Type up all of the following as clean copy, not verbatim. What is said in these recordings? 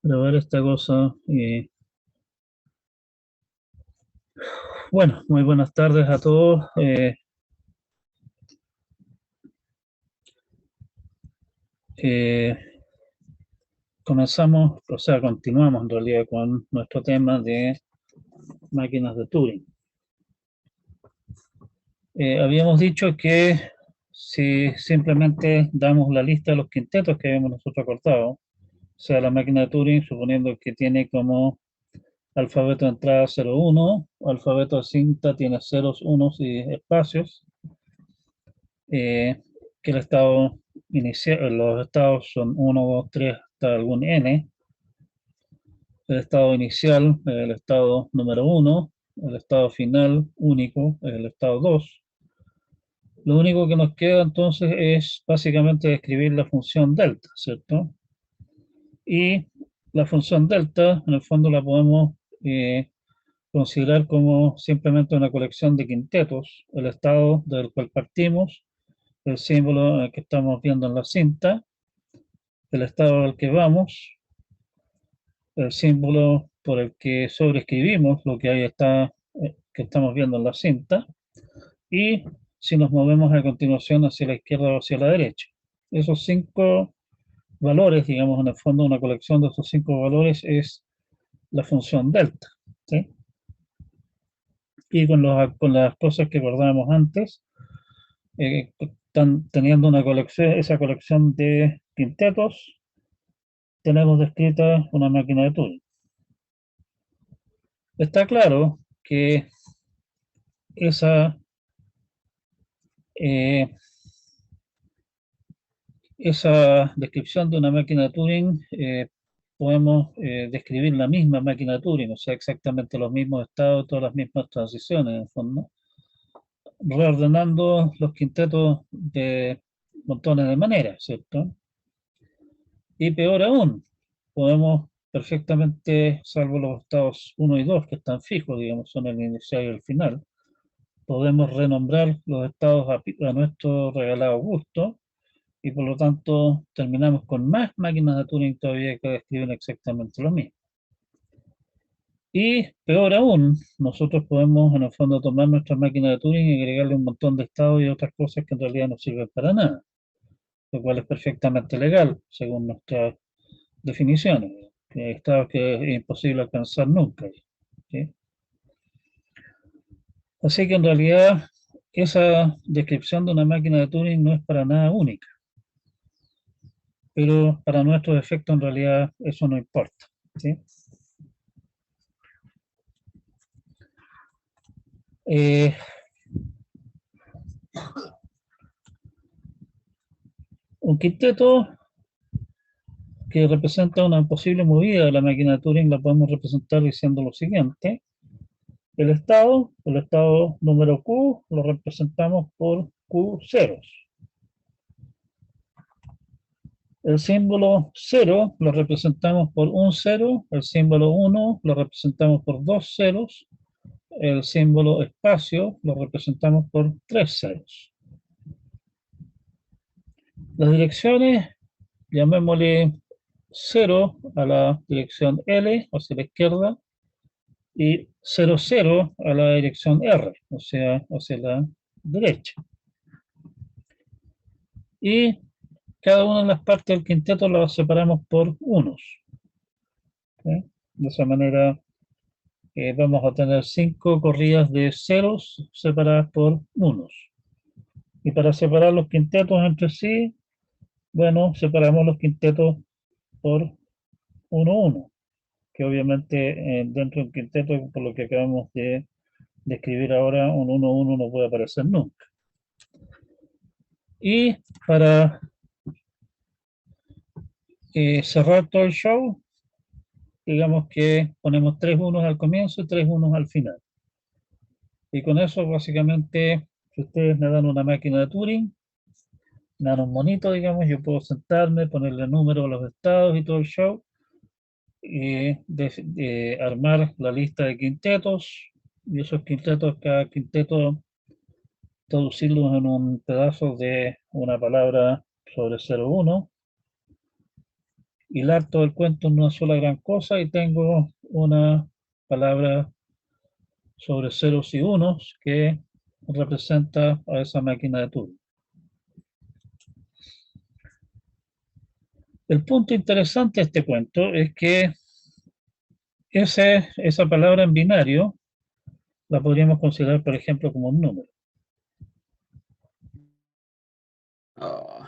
grabar esta cosa. Bueno, muy buenas tardes a todos. Eh, Comenzamos, o sea, continuamos en realidad con nuestro tema de máquinas de Turing. Habíamos dicho que si simplemente damos la lista de los quintetos que habíamos nosotros acordado, o sea, la máquina de Turing, suponiendo que tiene como alfabeto de entrada 01, alfabeto de cinta tiene ceros, unos y espacios, que el estado inicial, los estados son 1, 2, 3 hasta algún n, el estado inicial es el estado número 1, el estado final único es el estado 2. Lo único que nos queda entonces es básicamente describir la función delta, ¿cierto? Y la función delta, en el fondo la podemos considerar como simplemente una colección de quintetos, el estado del cual partimos, el símbolo que estamos viendo en la cinta, el estado al que vamos, el símbolo por el que sobreescribimos lo que ahí está, que estamos viendo en la cinta, y si nos movemos a continuación hacia la izquierda o hacia la derecha. Esos 5 valores, digamos, en el fondo una colección de esos 5 valores es la función delta, ¿sí? Y con las cosas que acordábamos antes, están teniendo una colección, esa colección de quintetos, tenemos descrita una máquina de Turing. Está claro que esa, eh, esa descripción de una máquina de Turing, podemos describir la misma máquina de Turing, o sea, exactamente los mismos estados, todas las mismas transiciones, en el fondo, reordenando los quintetos de montones de maneras, ¿cierto? Y peor aún, podemos perfectamente, salvo los estados 1 y 2 que están fijos, digamos, son el inicial y el final, podemos renombrar los estados a nuestro regalado gusto y por lo tanto terminamos con más máquinas de Turing todavía que describen exactamente lo mismo. Y peor aún, nosotros podemos en el fondo tomar nuestra máquina de Turing y agregarle un montón de estados y otras cosas que en realidad no sirven para nada, lo cual es perfectamente legal según nuestras definiciones, que estados que es imposible alcanzar nunca, ¿sí? Así que en realidad esa descripción de una máquina de Turing no es para nada única, pero para nuestros efectos en realidad eso no importa, ¿sí? Eh, un quinteto que representa una posible movida de la máquina de Turing la podemos representar diciendo lo siguiente. El estado número Q, lo representamos por Q ceros. El símbolo 0 lo representamos por un 0, el símbolo 1 lo representamos por 2 ceros, el símbolo espacio lo representamos por 3 ceros. Las direcciones, llamémosle 0 a la dirección L, hacia la izquierda, y 0, 0 a la dirección R, o sea, hacia la derecha. Y cada una de las partes del quinteto las separamos por unos, ¿sí? De esa manera vamos a tener 5 corridas de ceros separadas por unos. Y para separar los quintetos entre sí, bueno, separamos los quintetos por 1, 1, que obviamente dentro de un quinteto, por lo que acabamos de describir ahora, un 1, 1 no puede aparecer nunca. Y para cerrar todo el show, digamos que ponemos 3 unos al comienzo y 3 unos al final. Y con eso, básicamente, si ustedes me dan una máquina de Turing, me dan un monito, digamos, yo puedo sentarme, ponerle número a los estados y todo el show, y armar la lista de quintetos, y esos quintetos, cada quinteto, traducirlos en un pedazo de una palabra sobre 01, hilar todo el cuento en una sola gran cosa y tengo una palabra sobre ceros y unos que representa a esa máquina de Turing. El punto interesante de este cuento es que esa palabra en binario la podríamos considerar, por ejemplo, como un número. Oh.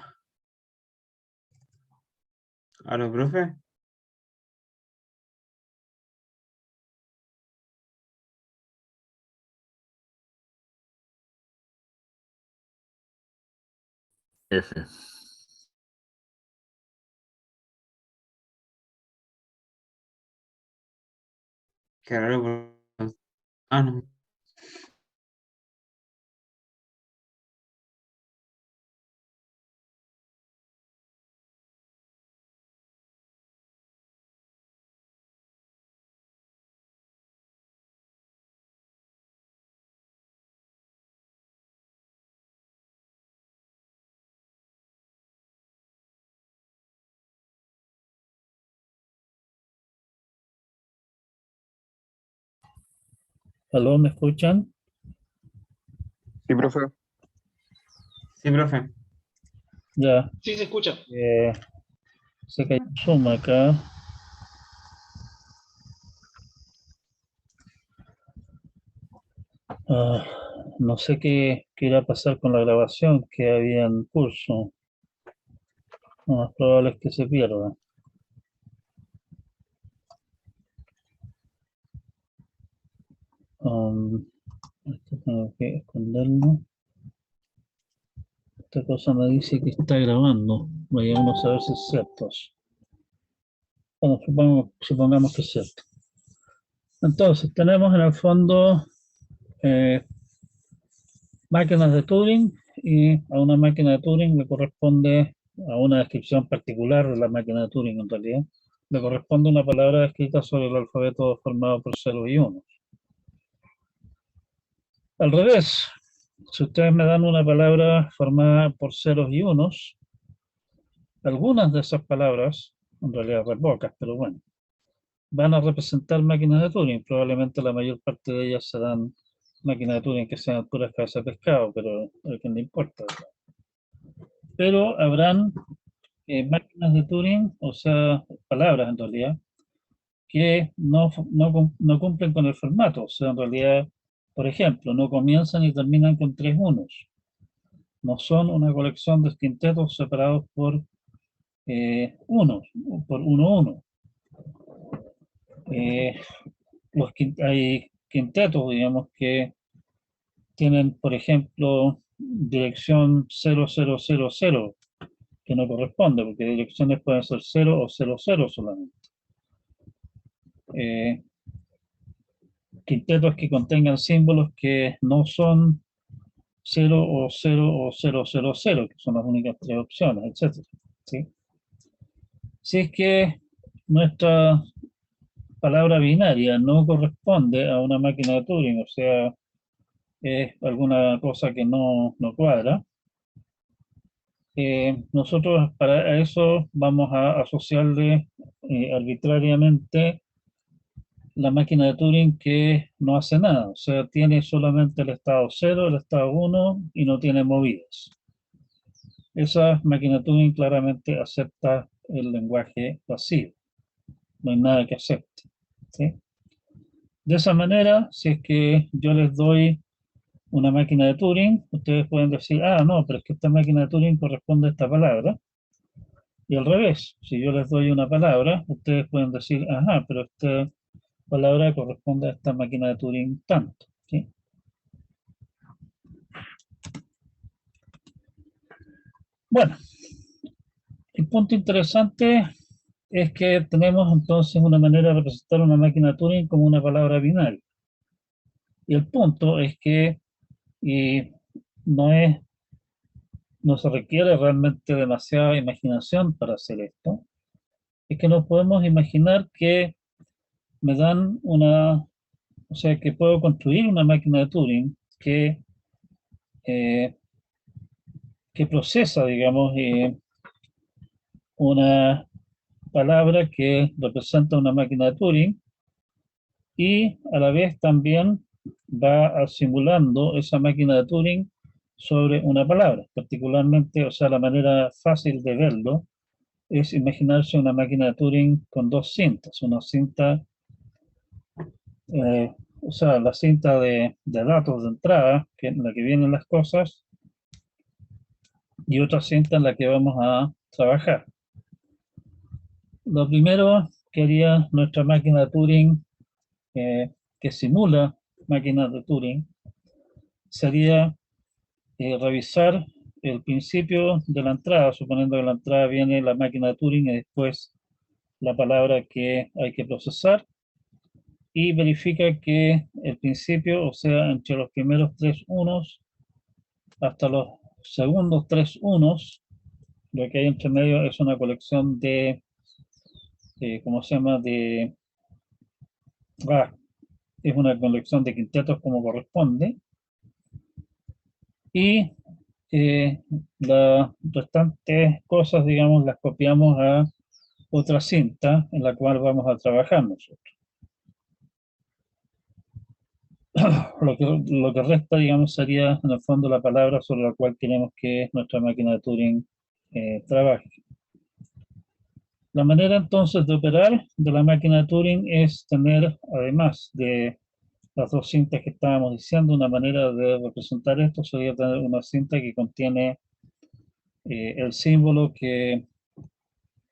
¿Aló, profe? F. Qué raro. Ah, no. ¿Aló, me escuchan? Sí, profe. Sí, profe. Ya. Sí, se escucha. Sé que hay un Zoom acá. Ah, no sé qué irá a pasar con la grabación que había en curso. Lo más probable es que se pierda. Esto tengo que esconderlo. Esta cosa me dice que está grabando. Vayamos a ver si es cierto. Bueno, supongamos que es cierto. Entonces, tenemos en el fondo eh, máquinas de Turing y a una máquina de Turing le corresponde, a una descripción particular de la máquina de Turing en realidad, le corresponde una palabra escrita sobre el alfabeto formado por ceros y unos. Al revés, si ustedes me dan una palabra formada por ceros y unos, algunas de esas palabras, en realidad re pocas, pero bueno, van a representar máquinas de Turing. Probablemente la mayor parte de ellas serán máquinas de Turing que sean puras cabezas de pescado, pero a quien le importa. Pero habrán máquinas de Turing, o sea, palabras en realidad, que no cumplen con el formato. O sea, en realidad, por ejemplo, no comienzan y terminan con tres unos. No son una colección de quintetos separados por unos, por uno uno. Eh, hay quintetos, digamos, que tienen, por ejemplo, dirección 0000, que no corresponde, porque direcciones pueden ser 0 o 00 solamente. Eh, Quintetos que contengan símbolos que no son 0 o 0 o 000, que son las únicas tres opciones, etc. ¿Sí? Si es que nuestra palabra binaria no corresponde a una máquina de Turing, o sea, es alguna cosa que no cuadra, nosotros para eso vamos a asociarle arbitrariamente la máquina de Turing que no hace nada, o sea, tiene solamente el estado 0, el estado 1 y no tiene movidas. Esa máquina de Turing claramente acepta el lenguaje vacío, no hay nada que acepte. ¿Sí? De esa manera, si es que yo les doy una máquina de Turing, ustedes pueden decir, ah, no, pero es que esta máquina de Turing corresponde a esta palabra. Y al revés, si yo les doy una palabra, ustedes pueden decir, ajá, pero esta palabra corresponde a esta máquina de Turing tanto. ¿Sí? Bueno, el punto interesante es que tenemos entonces una manera de representar una máquina de Turing como una palabra binaria. Y el punto es que y no es, no se requiere realmente demasiada imaginación para hacer esto. Es que nos podemos imaginar que me dan o sea, que puedo construir una máquina de Turing eh, que procesa, digamos, una palabra que representa una máquina de Turing y a la vez también va simulando esa máquina de Turing sobre una palabra. Particularmente, o sea, la manera fácil de verlo es imaginarse una máquina de Turing con dos cintas. Una cinta, o sea, la cinta de datos de entrada, que en la que vienen las cosas, y otra cinta en la que vamos a trabajar. Lo primero que haría nuestra máquina de Turing, que simula máquinas de Turing, sería revisar el principio de la entrada, suponiendo que la entrada viene la máquina de Turing y después la palabra que hay que procesar, y verifica que el principio, o sea, entre los primeros tres unos hasta los segundos tres unos, lo que hay entre medio es una colección de, ¿cómo se llama? Ah, es una colección de quintetos como corresponde, y las restantes cosas, digamos, las copiamos a otra cinta en la cual vamos a trabajar nosotros. Lo que resta, digamos, sería en el fondo la palabra sobre la cual queremos que nuestra máquina de Turing trabaje. La manera entonces de operar de la máquina de Turing es tener, además de las dos cintas que estábamos diciendo, una manera de representar esto sería tener una cinta que contiene el símbolo que,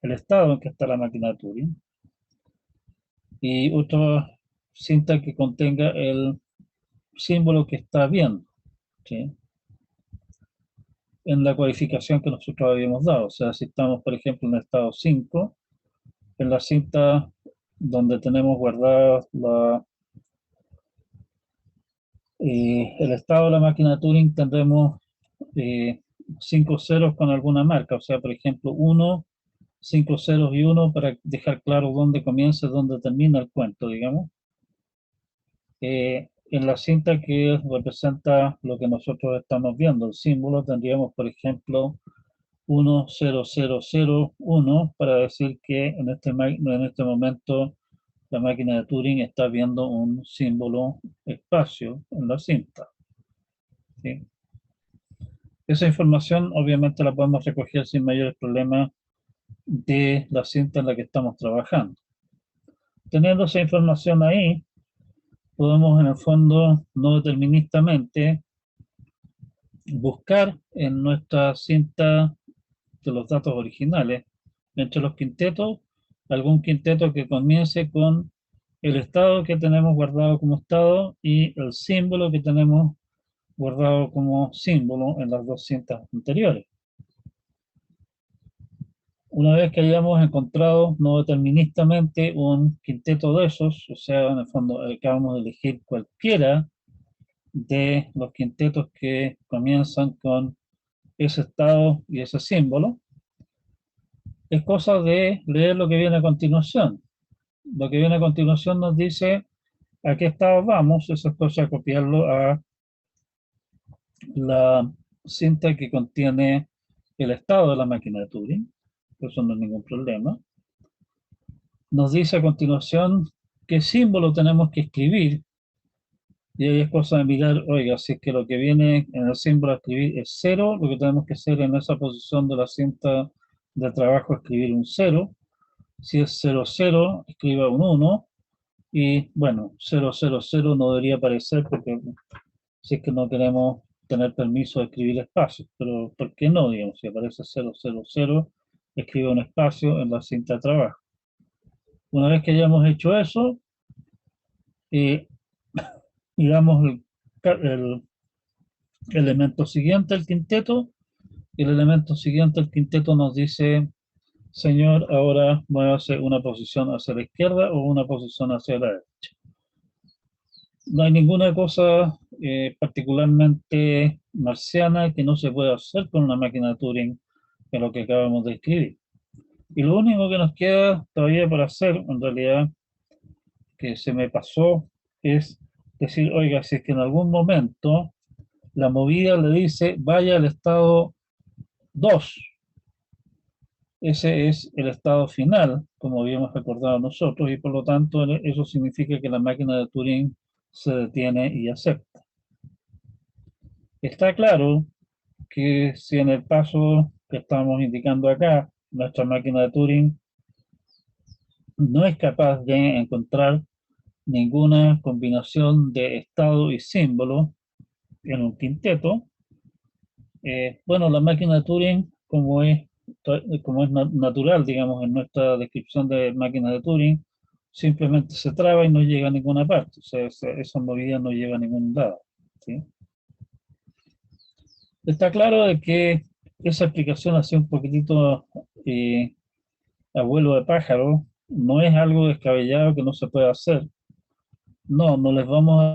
el estado en que está la máquina de Turing, y otra cinta que contenga el símbolo que está viendo, ¿sí? En la codificación que nosotros habíamos dado. O sea, si estamos, por ejemplo, en el estado 5, en la cinta donde tenemos guardada el estado de la máquina de Turing, tendremos 5 ceros con alguna marca. O sea, por ejemplo, 1, 5 ceros y 1 para dejar claro dónde comienza y dónde termina el cuento, digamos. En la cinta que representa lo que nosotros estamos viendo, el símbolo, tendríamos, por ejemplo, 10001 para decir que en este momento la máquina de Turing está viendo un símbolo espacio en la cinta, ¿sí? Esa información obviamente la podemos recoger sin mayores problemas de la cinta en la que estamos trabajando. Teniendo esa información ahí, podemos en el fondo no deterministamente buscar en nuestra cinta de los datos originales, entre los quintetos, algún quinteto que comience con el estado que tenemos guardado como estado y el símbolo que tenemos guardado como símbolo en las dos cintas anteriores. Una vez que hayamos encontrado no deterministamente un quinteto de esos, o sea, en el fondo acabamos de elegir cualquiera de los quintetos que comienzan con ese estado y ese símbolo, es cosa de leer lo que viene a continuación. Lo que viene a continuación nos dice a qué estado vamos, eso es cosa de copiarlo a la cinta que contiene el estado de la máquina de Turing, eso no es ningún problema. Nos dice a continuación qué símbolo tenemos que escribir, y ahí es cosa de mirar, oiga, si es que lo que viene en el símbolo a escribir es 0, lo que tenemos que hacer en esa posición de la cinta de trabajo es escribir un 0. Si es 00, escriba un 1. Y bueno, 000 no debería aparecer porque si es que no queremos tener permiso de escribir espacios. Pero ¿por qué no? Digamos, si aparece 000, escribe un espacio en la cinta de trabajo. Una vez que hayamos hecho eso, digamos el elemento siguiente al quinteto, y el elemento siguiente al quinteto nos dice, señor, ahora muévase una posición hacia la izquierda o una posición hacia la derecha. No hay ninguna cosa particularmente marciana que no se pueda hacer con una máquina de Turing que lo que acabamos de escribir. Y lo único que nos queda todavía por hacer, en realidad, que se me pasó, es decir, oiga, si es que en algún momento la movida le dice vaya al estado 2, Ese es el estado final, como habíamos recordado nosotros, y por lo tanto eso significa que la máquina de Turing se detiene y acepta. Está claro que si en el paso que estamos indicando acá, nuestra máquina de Turing no es capaz de encontrar ninguna combinación de estado y símbolo en un quinteto, bueno, la máquina de Turing, como es natural, digamos, en nuestra descripción de máquina de Turing, simplemente se traba y no llega a ninguna parte. O sea, esa movida no llega a ningún lado. ¿Sí? Está claro de que esa explicación así un poquitito abuelo de pájaro no es algo descabellado que no se pueda hacer. No, no les vamos a...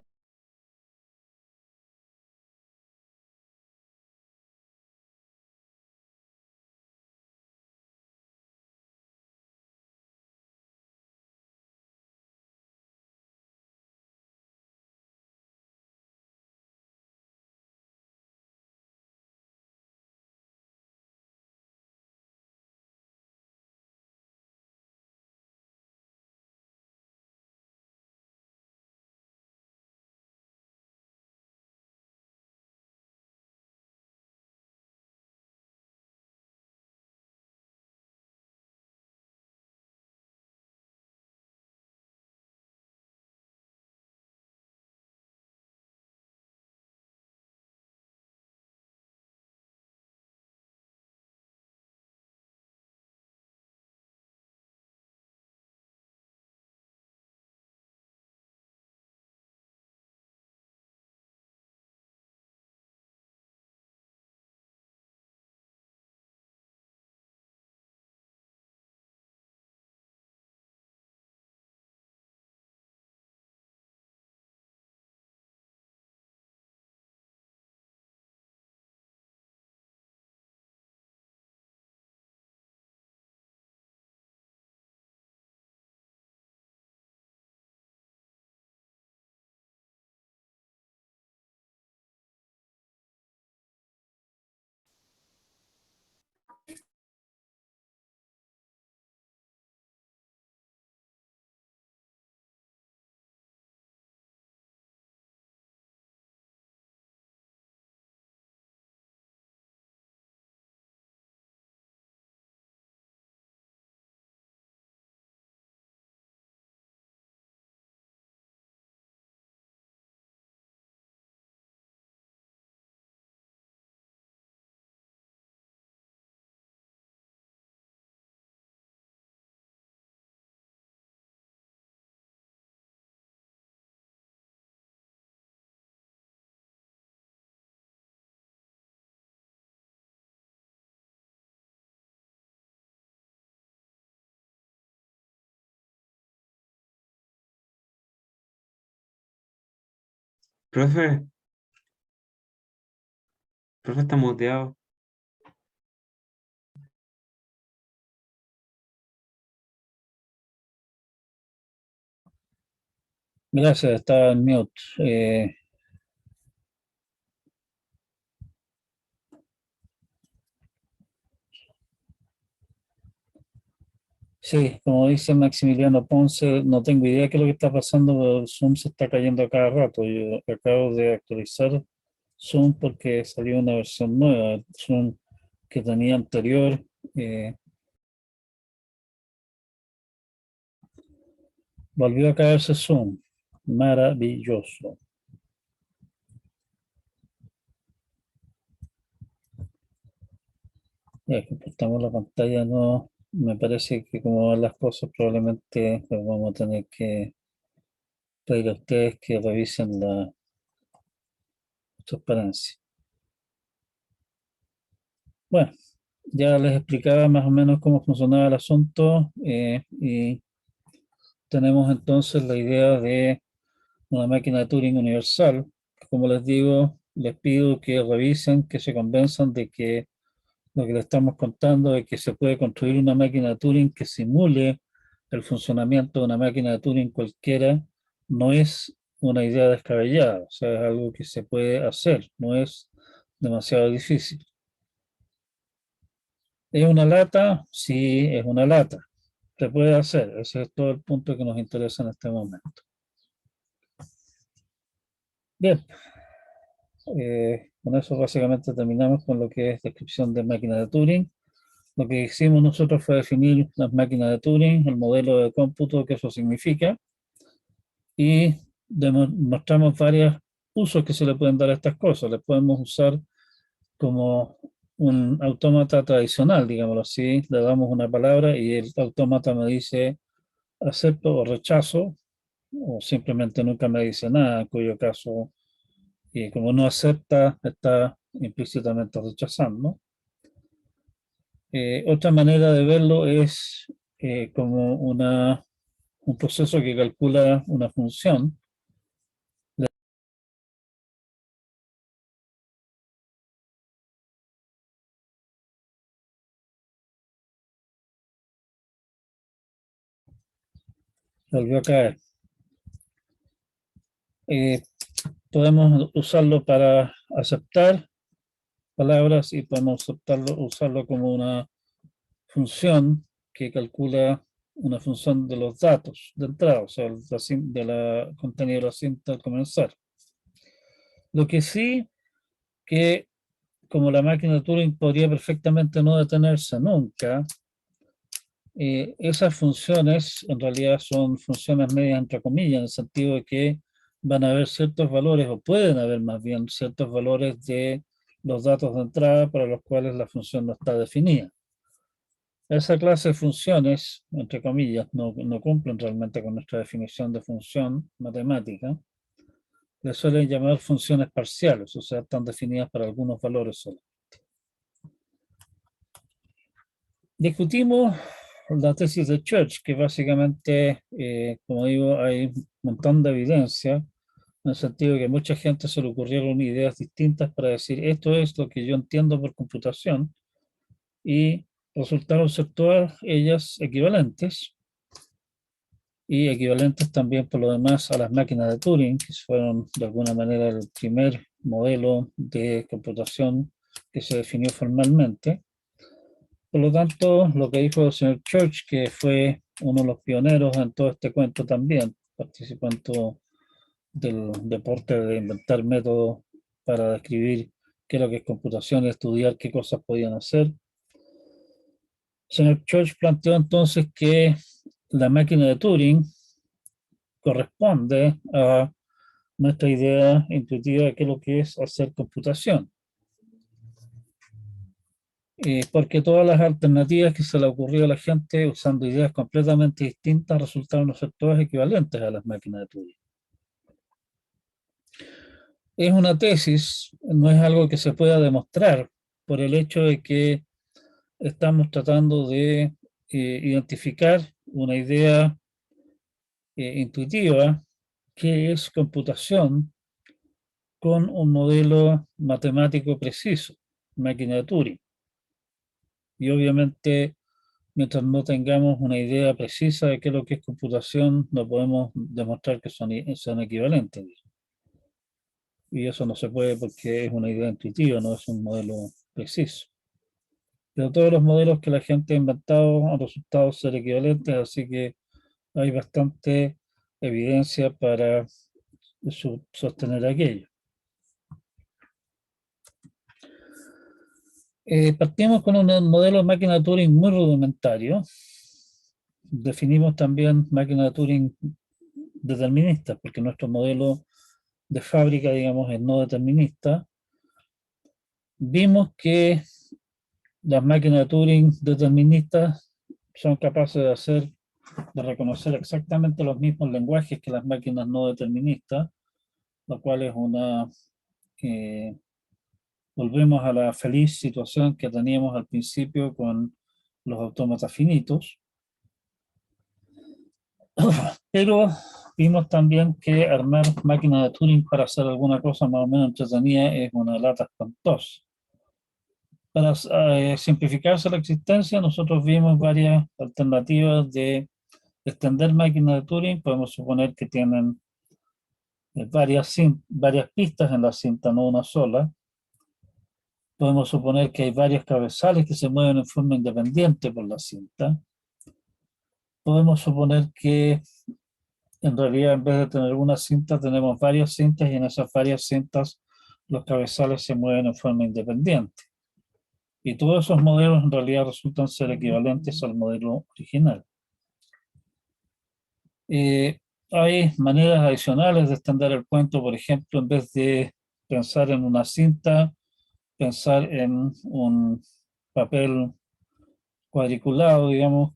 Profe, profe está muteado. Gracias, estaba en mute. Sí, como dice Maximiliano Ponce, no tengo idea qué es lo que está pasando, pero el Zoom se está cayendo a cada rato. Yo acabo de actualizar Zoom porque salió una versión nueva. El Zoom que tenía anterior volvió a caerse Zoom. Maravilloso. Ya comportamos la pantalla, no. Me parece que como van las cosas, probablemente les vamos a tener que pedir a ustedes que revisen la transparencia. Bueno, ya les explicaba más o menos cómo funcionaba el asunto y tenemos entonces la idea de una máquina de Turing universal. Como les digo, les pido que revisen, que se convenzan de que lo que le estamos contando es que se puede construir una máquina de Turing que simule el funcionamiento de una máquina de Turing cualquiera. No es una idea descabellada, o sea, es algo que se puede hacer, no es demasiado difícil. ¿Es una lata? Sí, es una lata. Se puede hacer. Ese es todo el punto que nos interesa en este momento. Bien. Con eso básicamente terminamos con lo que es descripción de máquina de Turing. Lo que hicimos nosotros fue definir las máquinas de Turing, el modelo de cómputo que eso significa, y mostramos varios usos que se le pueden dar a estas cosas. Les podemos usar como un autómata tradicional, digámoslo así. Le damos una palabra y el autómata me dice acepto o rechazo, o simplemente nunca me dice nada, en cuyo caso, como no acepta, está implícitamente rechazando. Otra manera de verlo es como un proceso que calcula una función. Volvió a caer. Podemos usarlo para aceptar palabras y podemos usarlo como una función que calcula una función de los datos de entrada, o sea, de la contenido de la cinta al comenzar. Lo que sí que como la máquina de Turing podría perfectamente no detenerse nunca, esas funciones en realidad son funciones medias entre comillas, en el sentido de que van a haber ciertos valores, o pueden haber más bien ciertos valores de los datos de entrada para los cuales la función no está definida. Esa clase de funciones, entre comillas, no cumplen realmente con nuestra definición de función matemática. Le suelen llamar funciones parciales, o sea, están definidas para algunos valores solo. Discutimos la tesis de Church, que básicamente, como digo, hay un montón de evidencia, en el sentido de que mucha gente se le ocurrieron ideas distintas para decir esto es lo que yo entiendo por computación, y resultaron ser todas ellas equivalentes, y equivalentes también por lo demás a las máquinas de Turing, que fueron de alguna manera el primer modelo de computación que se definió formalmente. Por lo tanto, lo que dijo el señor Church, que fue uno de los pioneros en todo este cuento también, participando del deporte de inventar métodos para describir qué es lo que es computación y estudiar qué cosas podían hacer. El señor Church planteó entonces que la máquina de Turing corresponde a nuestra idea intuitiva de qué es lo que es hacer computación. Porque todas las alternativas que se le ocurrió a la gente usando ideas completamente distintas resultaron no ser todas equivalentes a las máquinas de Turing. Es una tesis, no es algo que se pueda demostrar por el hecho de que estamos tratando de identificar una idea intuitiva que es computación con un modelo matemático preciso, máquina de Turing. Y obviamente, mientras no tengamos una idea precisa de qué es lo que es computación, no podemos demostrar que son equivalentes. Y eso no se puede porque es una idea intuitiva, no es un modelo preciso. Pero todos los modelos que la gente ha inventado han resultado ser equivalentes, así que hay bastante evidencia para sostener aquello. Partimos con un modelo de máquina de Turing muy rudimentario. Definimos también máquina de Turing determinista, porque nuestro modelo de fábrica, digamos, es no determinista. Vimos que las máquinas de Turing deterministas son capaces de reconocer exactamente los mismos lenguajes que las máquinas no deterministas, lo cual es volvemos a la feliz situación que teníamos al principio con los autómatas finitos. Pero vimos también que armar máquinas de Turing para hacer alguna cosa más o menos entretenida es una lata espantosa. Para simplificarse la existencia, nosotros vimos varias alternativas de extender máquinas de Turing. Podemos suponer que tienen varias pistas en la cinta, no una sola. Podemos suponer que hay varios cabezales que se mueven en forma independiente por la cinta. Podemos suponer que en realidad en vez de tener una cinta tenemos varias cintas y en esas varias cintas los cabezales se mueven en forma independiente. Y todos esos modelos en realidad resultan ser equivalentes al modelo original. Hay maneras adicionales de extender el cuento, por ejemplo, en vez de pensar en una cinta, pensar en un papel cuadriculado, digamos,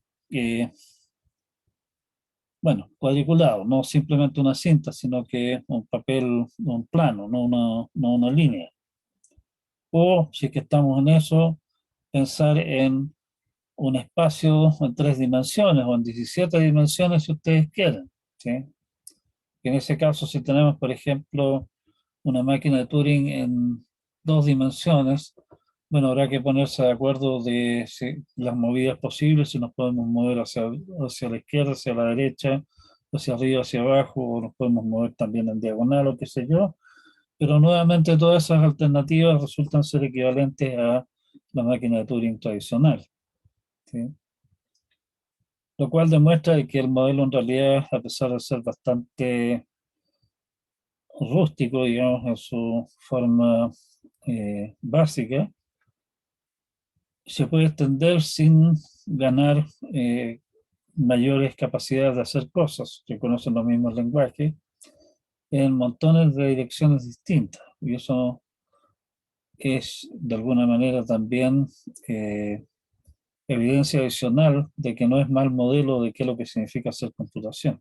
bueno, cuadriculado, no simplemente una cinta, sino que un papel, un plano, no una línea. O, si es que estamos en eso, pensar en un espacio en 3 dimensiones o en 17 dimensiones si ustedes quieren, ¿sí? En ese caso, si tenemos, por ejemplo, una máquina de Turing en 2 dimensiones, bueno, habrá que ponerse de acuerdo de las movidas posibles, si nos podemos mover hacia la izquierda, hacia la derecha, hacia arriba, hacia abajo, o nos podemos mover también en diagonal o qué sé yo, pero nuevamente todas esas alternativas resultan ser equivalentes a la máquina de Turing tradicional, ¿sí? Lo cual demuestra que el modelo en realidad, a pesar de ser bastante rústico, digamos, en su forma básica, se puede extender sin ganar mayores capacidades de hacer cosas, que conocen los mismos lenguajes, en montones de direcciones distintas. Y eso es, de alguna manera, también evidencia adicional de que no es mal modelo de qué es lo que significa hacer computación.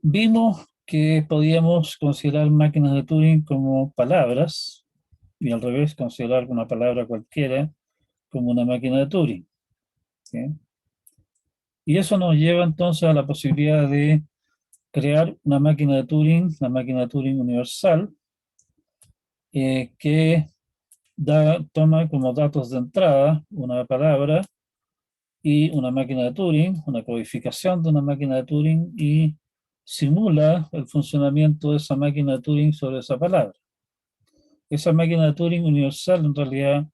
Vimos que podíamos considerar máquinas de Turing como palabras, y al revés, considerar una palabra cualquiera como una máquina de Turing, ¿sí? Y eso nos lleva entonces a la posibilidad de crear una máquina de Turing, la máquina de Turing universal, que toma como datos de entrada una palabra y una máquina de Turing, una codificación de una máquina de Turing, y simula el funcionamiento de esa máquina de Turing sobre esa palabra. Esa máquina de Turing universal en realidad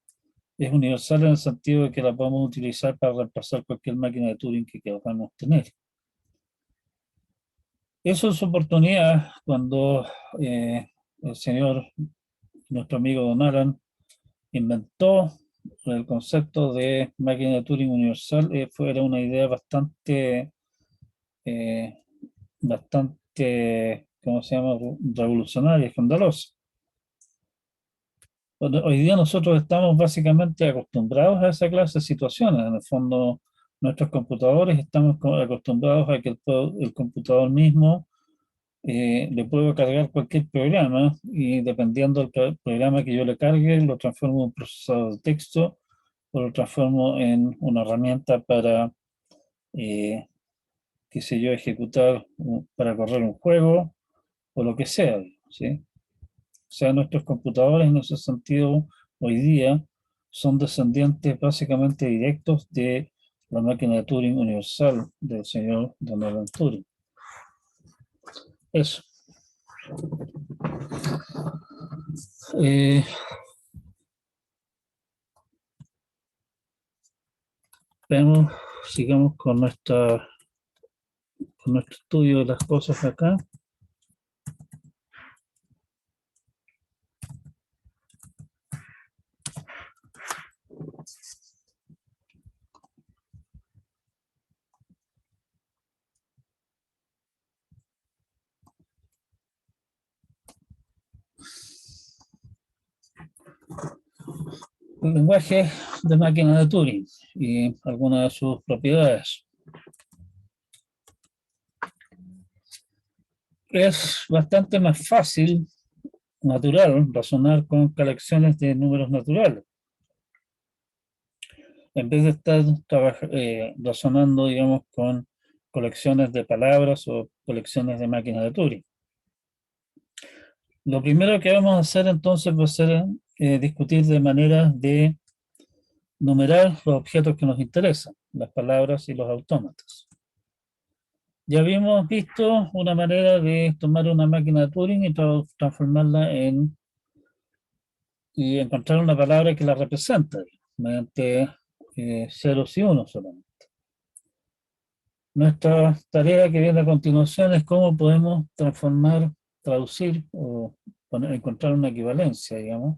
es universal en el sentido de que la podemos utilizar para reemplazar cualquier máquina de Turing que queramos tener. Eso es su oportunidad cuando el señor, nuestro amigo Don Alan, inventó el concepto de máquina de Turing universal. Era una idea eh, bastante, ¿cómo se llama?, revolucionaria, escandalosa. Hoy día nosotros estamos básicamente acostumbrados a esa clase de situaciones. En el fondo, nuestros computadores estamos acostumbrados a que el computador mismo le puedo cargar cualquier programa y dependiendo del programa que yo le cargue, lo transformo en un procesador de texto o lo transformo en una herramienta para, qué sé yo, ejecutar, para correr un juego o lo que sea, ¿sí? O sea, nuestros computadores en ese sentido hoy día son descendientes básicamente directos de la máquina de Turing universal del señor Donald Turing. Eso. Sigamos con nuestro estudio de las cosas acá. El lenguaje de máquina de Turing y algunas de sus propiedades. Es bastante más fácil, natural, razonar con colecciones de números naturales. En vez de estar razonando, digamos, con colecciones de palabras o colecciones de máquinas de Turing. Lo primero que vamos a hacer entonces va a ser discutir de manera de numerar los objetos que nos interesan, las palabras y los autómatas. Ya habíamos visto una manera de tomar una máquina de Turing y transformarla y encontrar una palabra que la representa, mediante ceros y unos solamente. Nuestra tarea que viene a continuación es cómo podemos transformar, traducir o encontrar una equivalencia, digamos,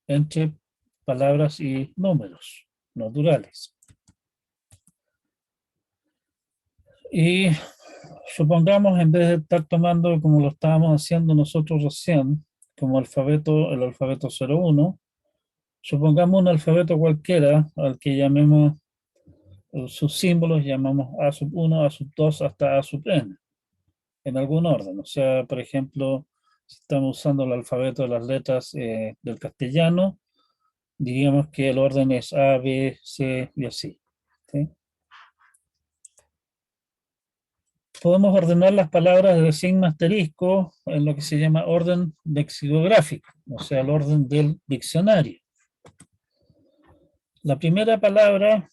entre palabras y números naturales. Y supongamos, en vez de estar tomando como lo estábamos haciendo nosotros recién, como el alfabeto 01, supongamos un alfabeto cualquiera al que llamemos sus símbolos, llamamos A sub 1, A sub 2 hasta A sub n, en algún orden. O sea, por ejemplo, si estamos usando el alfabeto de las letras del castellano, diríamos que el orden es A, B, C y así. ¿Sí? Podemos ordenar las palabras de signo asterisco en lo que se llama orden lexicográfico, o sea, el orden del diccionario. La primera palabra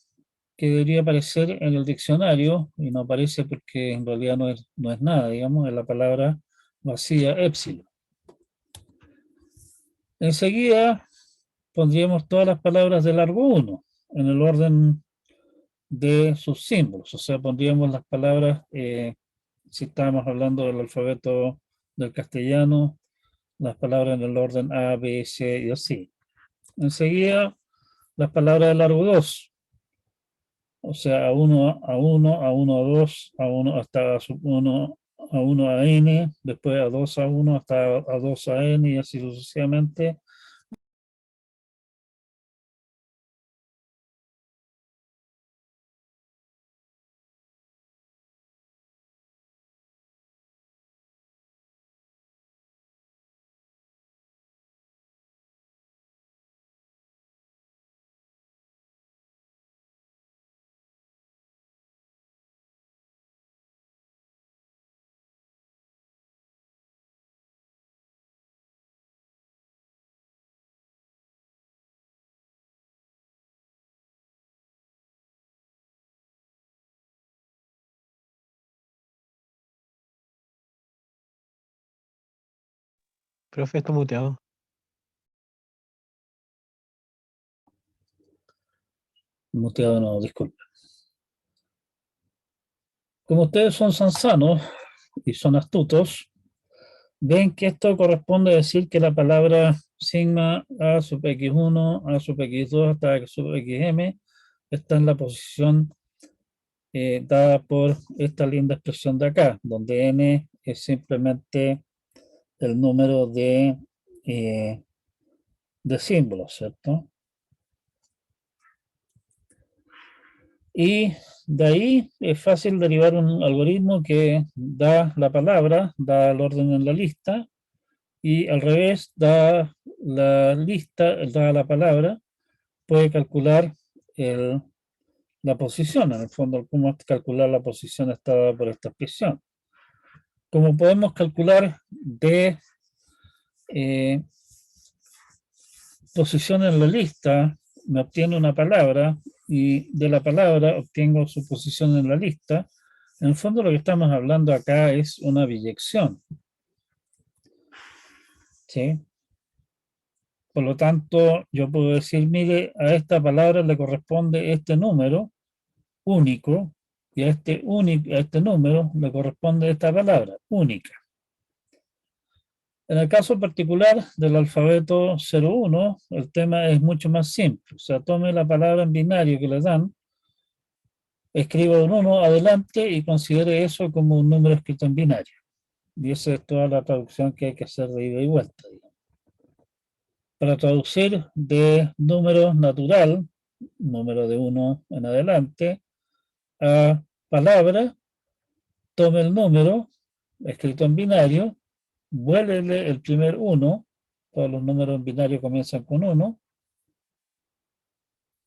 que debería aparecer en el diccionario, y no aparece porque en realidad no es nada, digamos, es la palabra vacía épsilon. Enseguida pondríamos todas las palabras de largo 1 en el orden de sus símbolos, o sea, pondríamos las palabras, si estábamos hablando del alfabeto del castellano, las palabras en el orden A, B, C y así. Enseguida, las palabras de largo 2, o sea, A1, A1, A1, A2, A1 hasta A1, A1 a N, después A2 a 1 hasta A2 a N y así sucesivamente. Profe, está muteado. Muteado no, disculpe. Como ustedes son sansanos y son astutos, ven que esto corresponde a decir que la palabra sigma A sub x1, A sub x2 hasta A sub xm está en la posición dada por esta linda expresión de acá, donde n es simplemente el número de símbolos, ¿cierto? Y de ahí es fácil derivar un algoritmo que da la palabra, da el orden en la lista, y al revés, da la lista, da la palabra, puede calcular la posición, en el fondo, cómo calcular la posición estada por esta expresión. Como podemos calcular de posición en la lista, me obtiene una palabra y de la palabra obtengo su posición en la lista. En el fondo lo que estamos hablando acá es una biyección. ¿Sí? Por lo tanto, yo puedo decir, mire, a esta palabra le corresponde este número único y a este número le corresponde esta palabra única. En el caso particular del alfabeto 01, el tema es mucho más simple. O sea, tome la palabra en binario que le dan, escriba un 1 adelante y considere eso como un número escrito en binario. Y esa es toda la traducción que hay que hacer de ida y vuelta. Para traducir de número natural, número de 1 en adelante, a palabra, tome el número escrito en binario, vuélvele el primer 1, todos los números en binario comienzan con 1,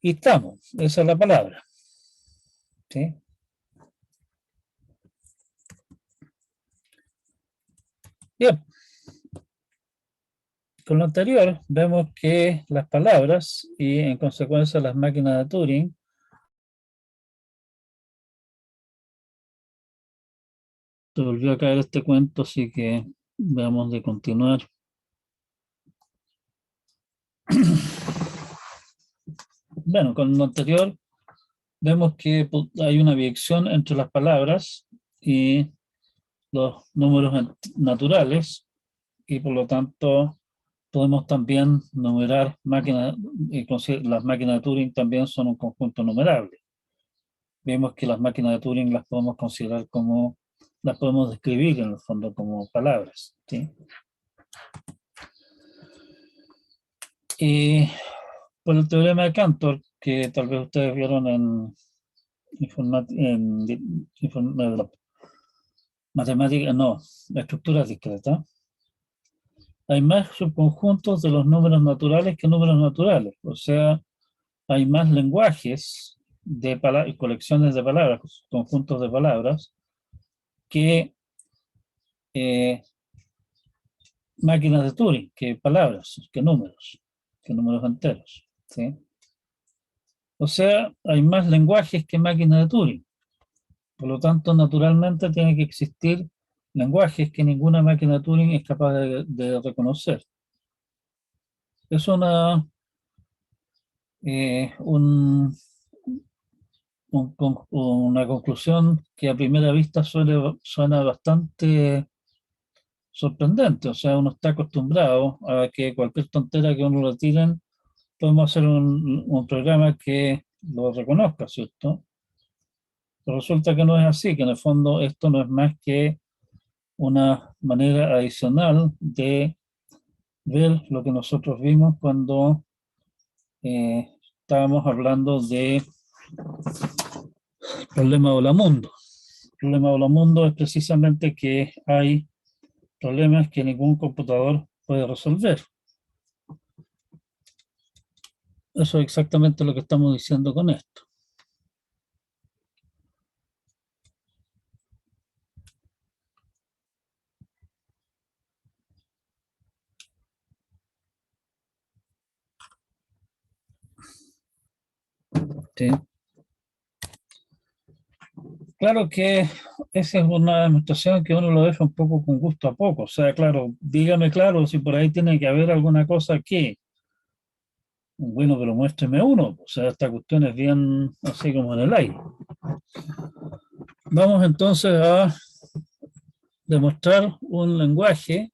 y estamos, esa es la palabra. ¿Sí? Bien. Con lo anterior, vemos que las palabras y en consecuencia las máquinas de Turing te volvió a caer este cuento, así que veamos de continuar. Bueno, con lo anterior vemos que hay una dirección entre las palabras y los números naturales, y por lo tanto podemos también numerar máquinas, las máquinas de Turing también son un conjunto numerable. Vemos que las máquinas de Turing las podemos considerar como, las podemos describir en el fondo como palabras, ¿sí? Y por el teorema de Cantor, que tal vez ustedes vieron en matemáticas, no, estructuras discretas, hay más subconjuntos de los números naturales que números naturales. O sea, hay más lenguajes de colecciones de palabras, conjuntos de palabras, que máquinas de Turing, que palabras, que números enteros, ¿sí? O sea, hay más lenguajes que máquinas de Turing. Por lo tanto, naturalmente tiene que existir lenguajes que ninguna máquina de Turing es capaz de reconocer. Es una conclusión que a primera vista suena bastante sorprendente. O sea, uno está acostumbrado a que cualquier tontera que uno le tiren, podemos hacer un programa que lo reconozca, ¿cierto? Pero resulta que no es así, que en el fondo esto no es más que una manera adicional de ver lo que nosotros vimos cuando estábamos hablando de problema de Olamundo. El problema de Olamundo es precisamente que hay problemas que ningún computador puede resolver. Eso es exactamente lo que estamos diciendo con esto. ¿Sí? Claro que esa es una demostración que uno lo deja un poco con gusto a poco. O sea, claro, dígame claro si por ahí tiene que haber alguna cosa que, bueno, pero muéstreme uno. O sea, esta cuestión es bien así como en el aire. Vamos entonces a demostrar un lenguaje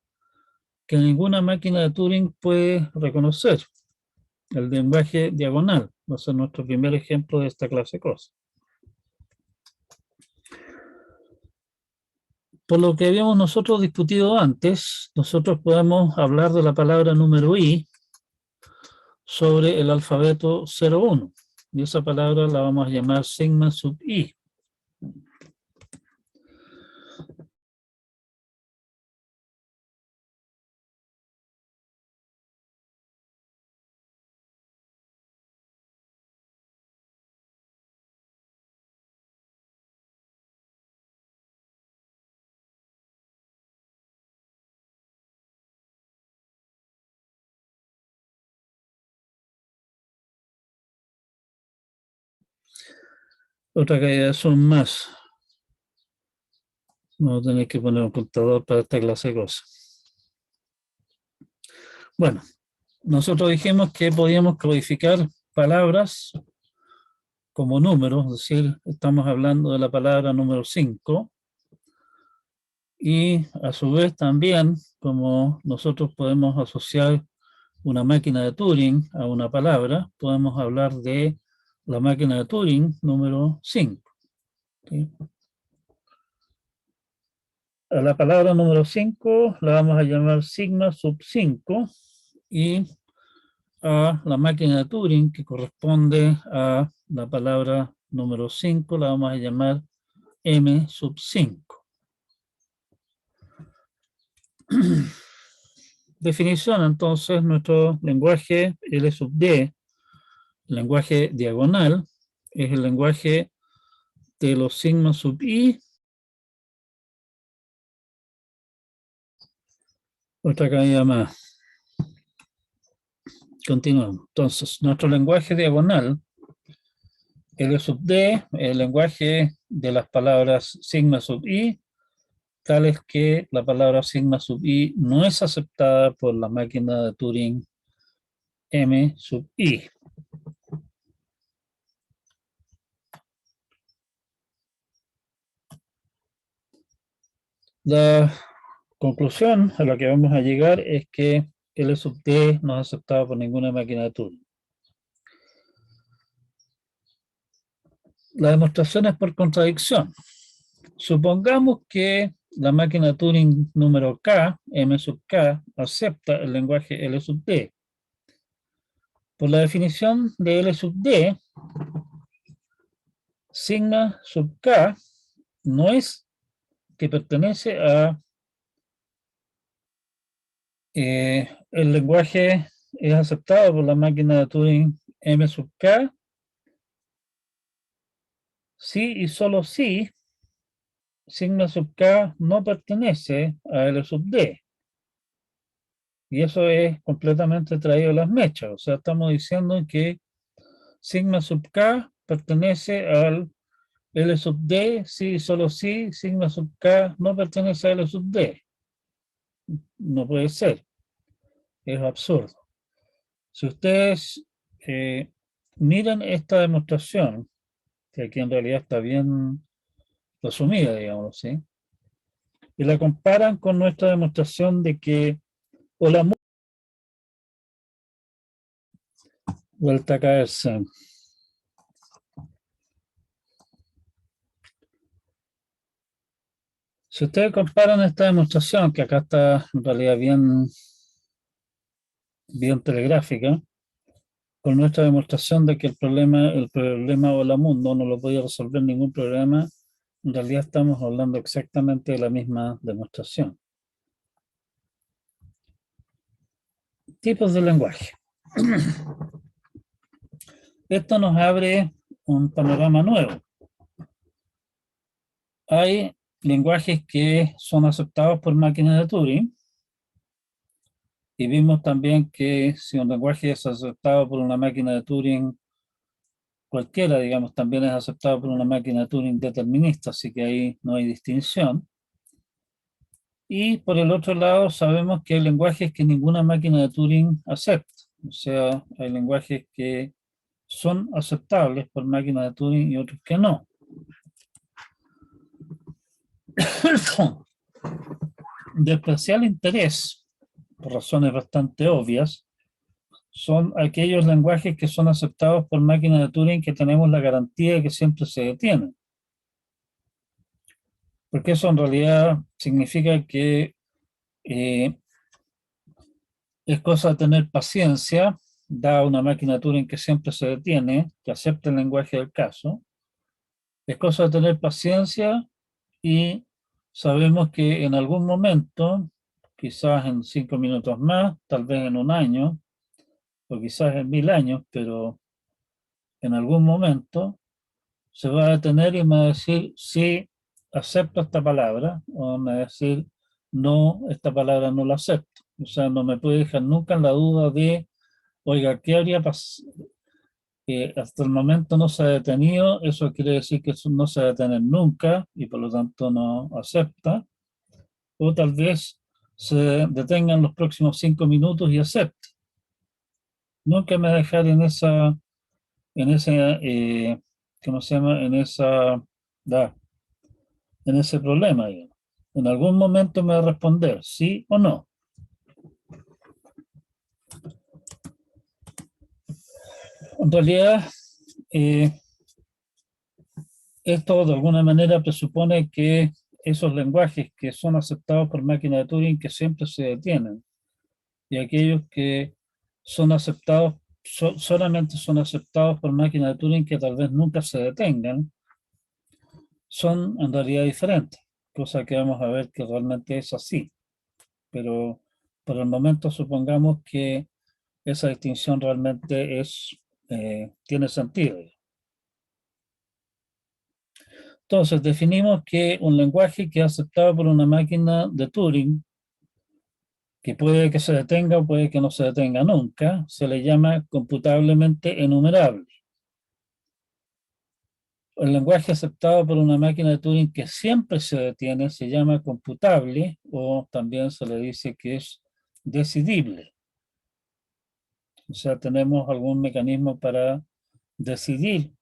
que ninguna máquina de Turing puede reconocer. El lenguaje diagonal va a ser nuestro primer ejemplo de esta clase de cosas. Por lo que habíamos nosotros discutido antes, nosotros podemos hablar de la palabra número i sobre el alfabeto 01. Y esa palabra la vamos a llamar sigma sub i. Otra caída son más. Vamos a tener que poner un contador para esta clase de cosas. Bueno, nosotros dijimos que podíamos codificar palabras como números, es decir, estamos hablando de la palabra número 5, y a su vez también, como nosotros podemos asociar una máquina de Turing a una palabra, podemos hablar de la máquina de Turing número 5. ¿Sí? A la palabra número 5 la vamos a llamar sigma sub 5, y a la máquina de Turing que corresponde a la palabra número 5 la vamos a llamar m sub 5. Definición, entonces, nuestro lenguaje L sub D, el lenguaje diagonal, es el lenguaje de los sigma sub i. Otra caída más. Continuamos. Entonces, nuestro lenguaje diagonal, L sub D, el lenguaje de las palabras sigma sub i, tales que la palabra sigma sub i no es aceptada por la máquina de Turing M sub i. La conclusión a la que vamos a llegar es que L sub d no es aceptado por ninguna máquina de Turing. La demostración es por contradicción. Supongamos que la máquina de Turing número K, M sub K, acepta el lenguaje L sub D. Por la definición de L sub D, sigma sub K no es que pertenece a el lenguaje es aceptado por la máquina de Turing M sub K, si y solo si sigma sub K no pertenece a L sub D. Y eso es completamente traído a las mechas. O sea, estamos diciendo que sigma sub K pertenece al L sub D, si y solo si sigma sub K no pertenece a L sub D. No puede ser. Es absurdo. Si ustedes miran esta demostración, que aquí en realidad está bien resumida, digamos, ¿sí? Y la comparan con nuestra demostración de que hola, vuelta a caerse. Si ustedes comparan esta demostración, que acá está en realidad bien telegráfica, con nuestra demostración de que el problema hola mundo no lo podía resolver ningún programa, en realidad estamos hablando exactamente de la misma demostración. Tipos de lenguaje. Esto nos abre un panorama nuevo. Hay lenguajes que son aceptados por máquinas de Turing, y vimos también que si un lenguaje es aceptado por una máquina de Turing cualquiera, digamos, también es aceptado por una máquina de Turing determinista, así que ahí no hay distinción. Y por el otro lado, sabemos que hay lenguajes que ninguna máquina de Turing acepta. O sea, hay lenguajes que son aceptables por máquinas de Turing y otros que no. De especial interés, por razones bastante obvias, son aquellos lenguajes que son aceptados por máquinas de Turing que tenemos la garantía de que siempre se detienen. Porque eso en realidad significa que es cosa de tener paciencia, da una máquina de Turing que siempre se detiene, que acepta el lenguaje del caso. Es cosa de tener paciencia y sabemos que en algún momento, quizás en 5 minutos más, tal vez en un año, o quizás en 1000 años, pero en algún momento se va a detener y me va a decir sí, acepto esta palabra, o me va a decir no, esta palabra no la acepto. O sea, no me puede dejar nunca en la duda de, oiga, ¿qué habría pasado? Hasta el momento no se ha detenido, eso quiere decir que eso no se va a detener nunca y por lo tanto no acepta. O tal vez se detengan los próximos 5 minutos y acepte. Nunca me va a dejar en ese, ¿cómo se llama? En ese problema, digamos. En algún momento me va a responder sí o no. En realidad, esto de alguna manera presupone que esos lenguajes que son aceptados por máquinas de Turing que siempre se detienen y aquellos que son aceptados, solamente son aceptados por máquinas de Turing que tal vez nunca se detengan, son en realidad diferentes, cosa que vamos a ver que realmente es así. Pero por el momento supongamos que esa distinción realmente tiene sentido. Entonces, definimos que un lenguaje que es aceptado por una máquina de Turing, que puede que se detenga o puede que no se detenga nunca, se le llama computablemente enumerable. El lenguaje aceptado por una máquina de Turing que siempre se detiene se llama computable, o también se le dice que es decidible. O sea, tenemos algún mecanismo para decidir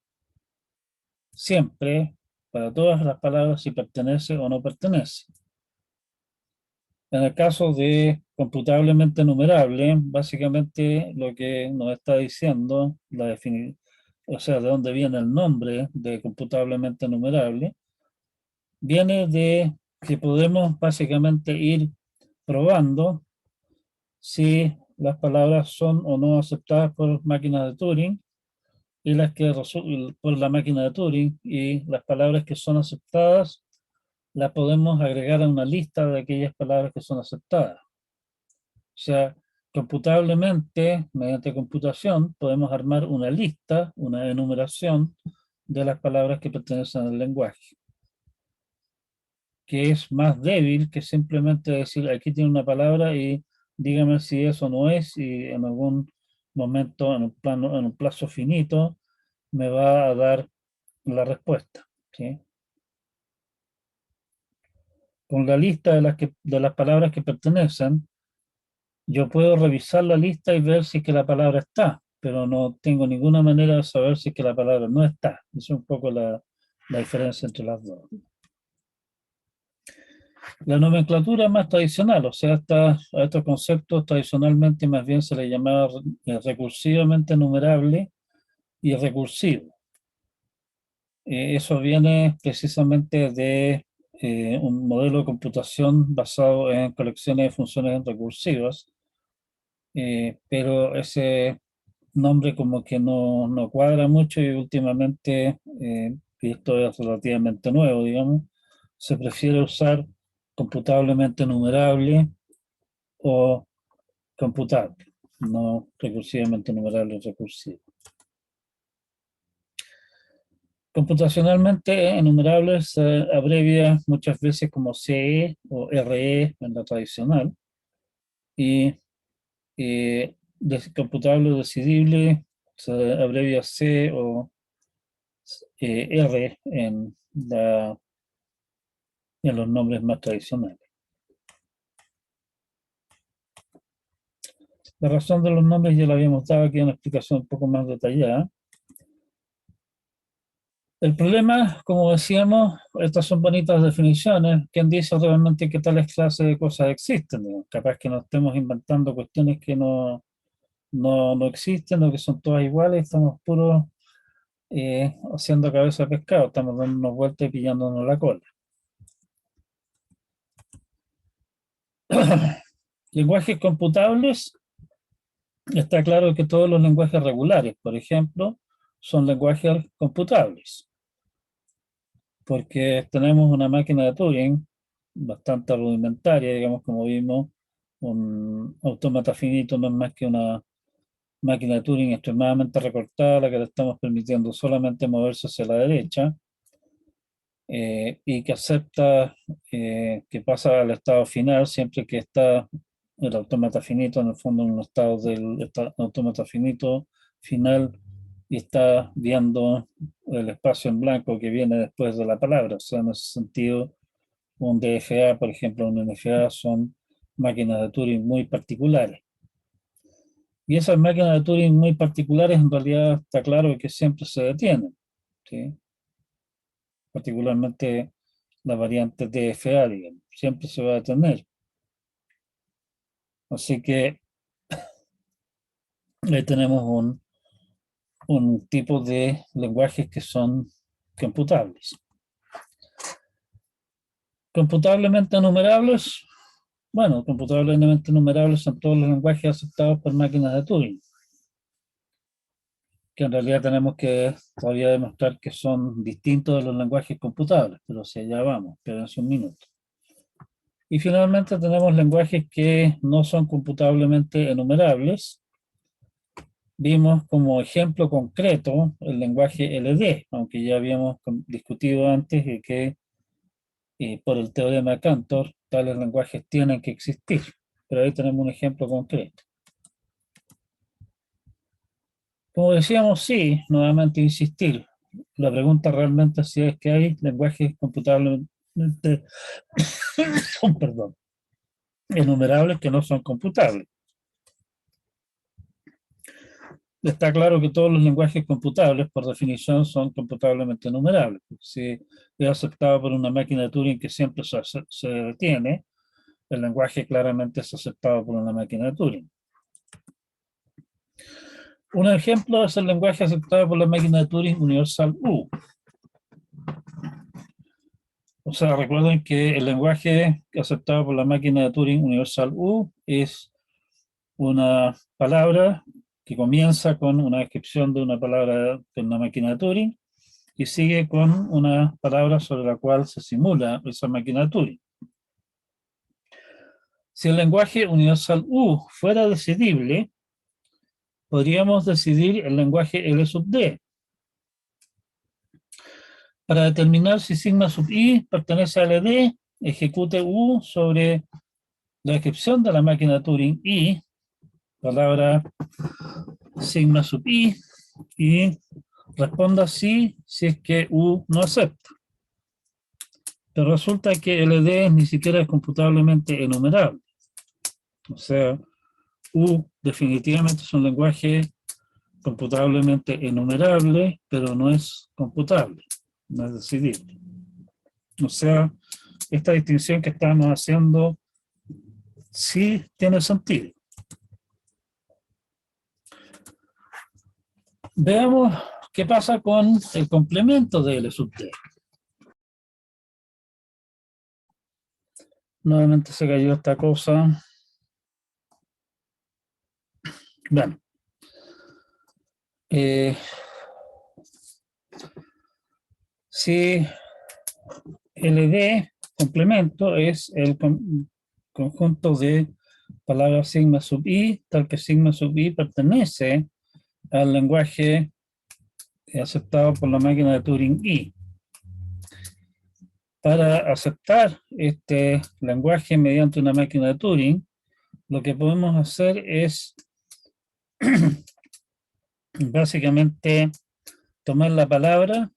siempre, para todas las palabras, si pertenece o no pertenece. En el caso de computablemente numerable, básicamente lo que nos está diciendo la definición, o sea, de dónde viene el nombre de computablemente numerable, viene de que podemos básicamente ir probando si las palabras son o no aceptadas por máquinas de Turing y las que por la máquina de Turing, y las palabras que son aceptadas las podemos agregar a una lista de aquellas palabras que son aceptadas. O sea, computablemente, mediante computación, podemos armar una lista, una enumeración de las palabras que pertenecen al lenguaje, que es más débil que simplemente decir, aquí tiene una palabra y dígame si eso no es, y en algún momento, en un plazo finito, me va a dar la respuesta, ¿sí? Con la lista de las palabras que pertenecen, yo puedo revisar la lista y ver si es que la palabra está, pero no tengo ninguna manera de saber si es que la palabra no está. Esa es un poco la diferencia entre las dos. La nomenclatura más tradicional, o sea, a estos conceptos tradicionalmente más bien se le llamaba recursivamente numerable y recursivo. Eso viene precisamente de un modelo de computación basado en colecciones de funciones recursivas, pero ese nombre como que no cuadra mucho, y últimamente, y esto es relativamente nuevo, digamos, se prefiere usar computablemente numerable o computable, no recursivamente numerable o recursivo. Computacionalmente enumerable se abrevia muchas veces como CE o RE en la tradicional, y computable o decidible se abrevia C o R en los nombres más tradicionales. La razón de los nombres ya la habíamos dado aquí en una explicación un poco más detallada. El problema, como decíamos, estas son bonitas definiciones. ¿Quién dice realmente que tales clases de cosas existen? Digamos? Capaz que nos estemos inventando cuestiones que no existen, o que son todas iguales, estamos puros haciendo cabeza de pescado, estamos dándonos vueltas y pillándonos la cola. Lenguajes computables. Está claro que todos los lenguajes regulares, por ejemplo, son lenguajes computables, porque tenemos una máquina de Turing bastante rudimentaria, digamos, como vimos, un autómata finito no es más que una máquina de Turing extremadamente recortada, a la que le estamos permitiendo solamente moverse hacia la derecha, y que acepta que pasa al estado final siempre que está el autómata finito, en el fondo, en un estado del autómata finito final, y está viendo el espacio en blanco que viene después de la palabra. O sea, en ese sentido, un DFA, por ejemplo, un NFA, son máquinas de Turing muy particulares. Y esas máquinas de Turing muy particulares, en realidad está claro que siempre se detienen, ¿sí? Particularmente la variante DFA, digamos, siempre se va a detener. Así que ahí tenemos un tipo de lenguajes que son computables. Computablemente numerables. Bueno, computablemente numerables son todos los lenguajes aceptados por máquinas de Turing, que en realidad tenemos que todavía demostrar que son distintos de los lenguajes computables, pero si allá vamos, espérense un minuto. Y finalmente tenemos lenguajes que no son computablemente enumerables. Vimos como ejemplo concreto el lenguaje LD, aunque ya habíamos discutido antes de que por el teorema de Cantor tales lenguajes tienen que existir, pero ahí tenemos un ejemplo concreto. Como decíamos, sí, nuevamente insistir, La pregunta realmente si es que hay lenguajes computablemente, perdón, enumerables que no son computables. Está claro que todos los lenguajes computables, por definición, son computablemente enumerables. Si es aceptado por una máquina de Turing que siempre se detiene, el lenguaje claramente es aceptado por una máquina de Turing. Un ejemplo es el lenguaje aceptado por la máquina de Turing universal U. O sea, recuerden que el lenguaje aceptado por la máquina de Turing universal U es una palabra que comienza con una descripción de una palabra de una máquina de Turing y sigue con una palabra sobre la cual se simula esa máquina de Turing. Si el lenguaje universal U fuera decidible, podríamos decidir el lenguaje L sub D. Para determinar si sigma sub I pertenece a LD, ejecute U sobre la descripción de la máquina de Turing I, palabra sigma sub I, y responda sí si es que U no acepta. Pero resulta que LD ni siquiera es computablemente enumerable. O sea, U definitivamente es un lenguaje computablemente enumerable, pero no es computable, no es decidible. O sea, esta distinción que estamos haciendo sí tiene sentido. Veamos qué pasa con el complemento de L sub D. Nuevamente se cayó esta cosa. Bueno. Si LD complemento es el conjunto de palabras sigma sub I, tal que sigma sub I pertenece al lenguaje aceptado por la máquina de Turing I. Para aceptar este lenguaje mediante una máquina de Turing, lo que podemos hacer es básicamente tomar la palabra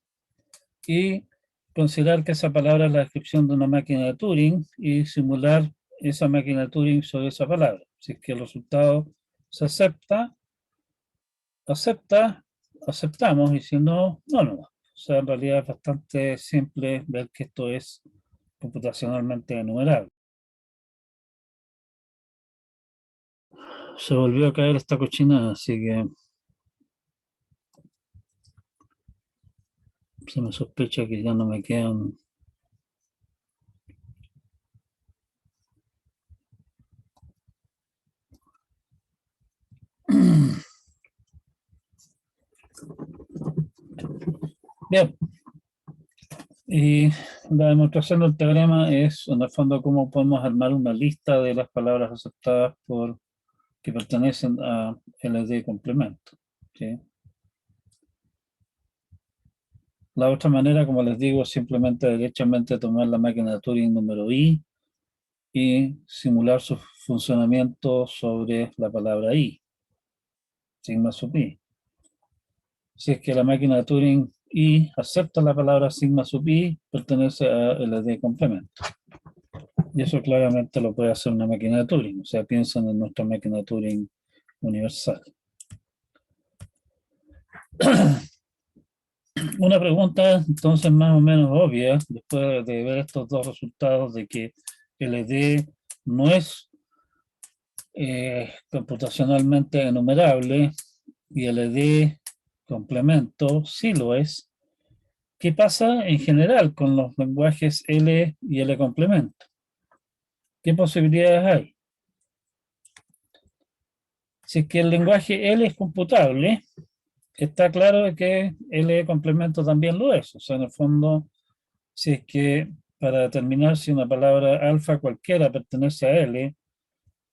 y considerar que esa palabra es la descripción de una máquina de Turing y simular esa máquina de Turing sobre esa palabra. Si es que el resultado se aceptamos, y si no, no. O sea, en realidad es bastante simple ver que esto es computacionalmente enumerable. Se volvió a caer esta cochinada, así que se me sospecha que ya no me quedan. Bien. Y la demostración del teorema es, en el fondo, cómo podemos armar una lista de las palabras aceptadas que pertenecen a LD complemento. ¿Sí? La otra manera, como les digo, es simplemente derechamente tomar la máquina de Turing número I y simular su funcionamiento sobre la palabra I, sigma sub I. Si es que la máquina de Turing I acepta la palabra sigma sub I, pertenece a LD complemento. Y eso claramente lo puede hacer una máquina de Turing, o sea, piensen en nuestra máquina de Turing universal. Una pregunta entonces más o menos obvia, después de ver estos dos resultados de que LD no es computacionalmente enumerable y LD complemento sí lo es. ¿Qué pasa en general con los lenguajes L y L complemento? ¿Qué posibilidades hay? Si es que el lenguaje L es computable, está claro que L complemento también lo es. O sea, en el fondo, si es que para determinar si una palabra alfa cualquiera pertenece a L,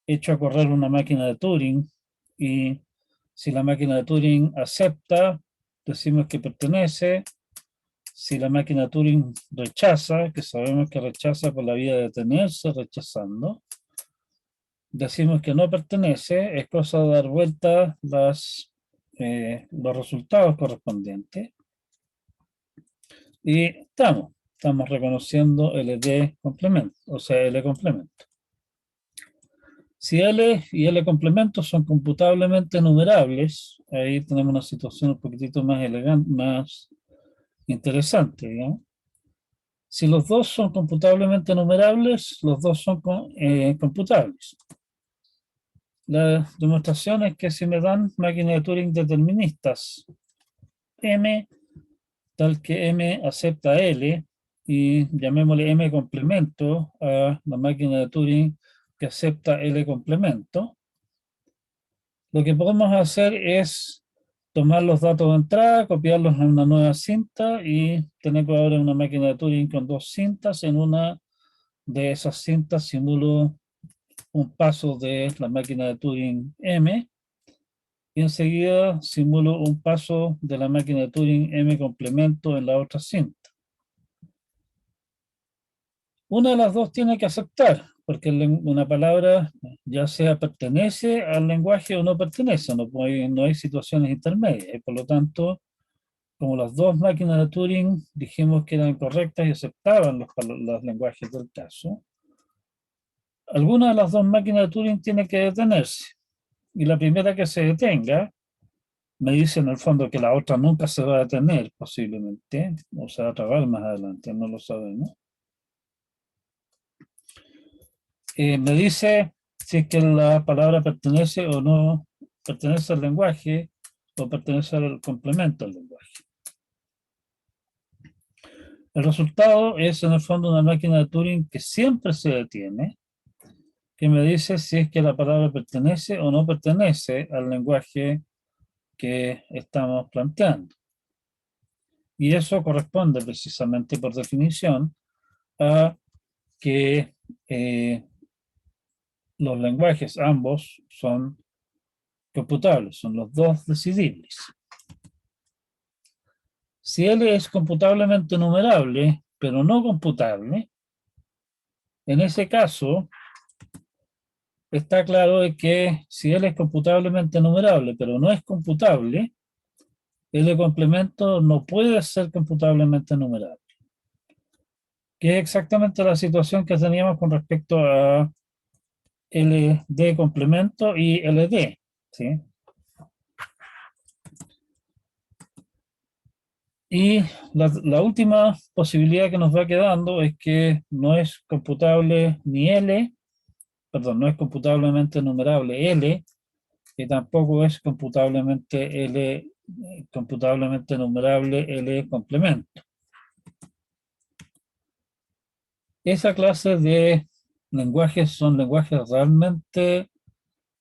echo a correr una máquina de Turing y si la máquina de Turing acepta, decimos que pertenece. Si la máquina de Turing rechaza, que sabemos que rechaza por la vía de detenerse rechazando, decimos que no pertenece, es cosa de dar vuelta los resultados correspondientes. Y estamos reconociendo LD complemento, o sea, L complemento. Si L y L complemento son computablemente numerables, ahí tenemos una situación un poquitito más elegante, más interesante, digamos. Si los dos son computablemente numerables, los dos son computables. La demostración es que si me dan máquinas de Turing deterministas M, tal que M acepta L, y llamémosle M complemento a la máquina de Turing que acepta L complemento, lo que podemos hacer es tomar los datos de entrada, copiarlos a una nueva cinta y tener ahora una máquina de Turing con dos cintas. En una de esas cintas simulo un paso de la máquina de Turing M y enseguida simulo un paso de la máquina de Turing M complemento en la otra cinta. Una de las dos tiene que aceptar, porque una palabra ya sea pertenece al lenguaje o no pertenece, no hay situaciones intermedias, y por lo tanto, como las dos máquinas de Turing dijimos que eran correctas y aceptaban los lenguajes del caso, alguna de las dos máquinas de Turing tiene que detenerse, y la primera que se detenga me dice en el fondo que la otra nunca se va a detener, posiblemente, o se va a trabar más adelante, no lo sabemos. Me dice si es que la palabra pertenece o no pertenece al lenguaje o pertenece al complemento del lenguaje. El resultado es en el fondo una máquina de Turing que siempre se detiene, que me dice si es que la palabra pertenece o no pertenece al lenguaje que estamos planteando. Y eso corresponde precisamente por definición a que los lenguajes ambos son computables, son los dos decidibles. Si L es computablemente numerable, pero no computable, en ese caso está claro de que si L es computablemente numerable, pero no es computable, L complemento no puede ser computablemente numerable. Que es exactamente la situación que teníamos con respecto a LD complemento y LD, ¿sí? Y la última posibilidad que nos va quedando es que no es computable ni L, perdón, no es computablemente numerable L, y tampoco es computablemente L, computablemente numerable L complemento. Esa clase de lenguajes son lenguajes realmente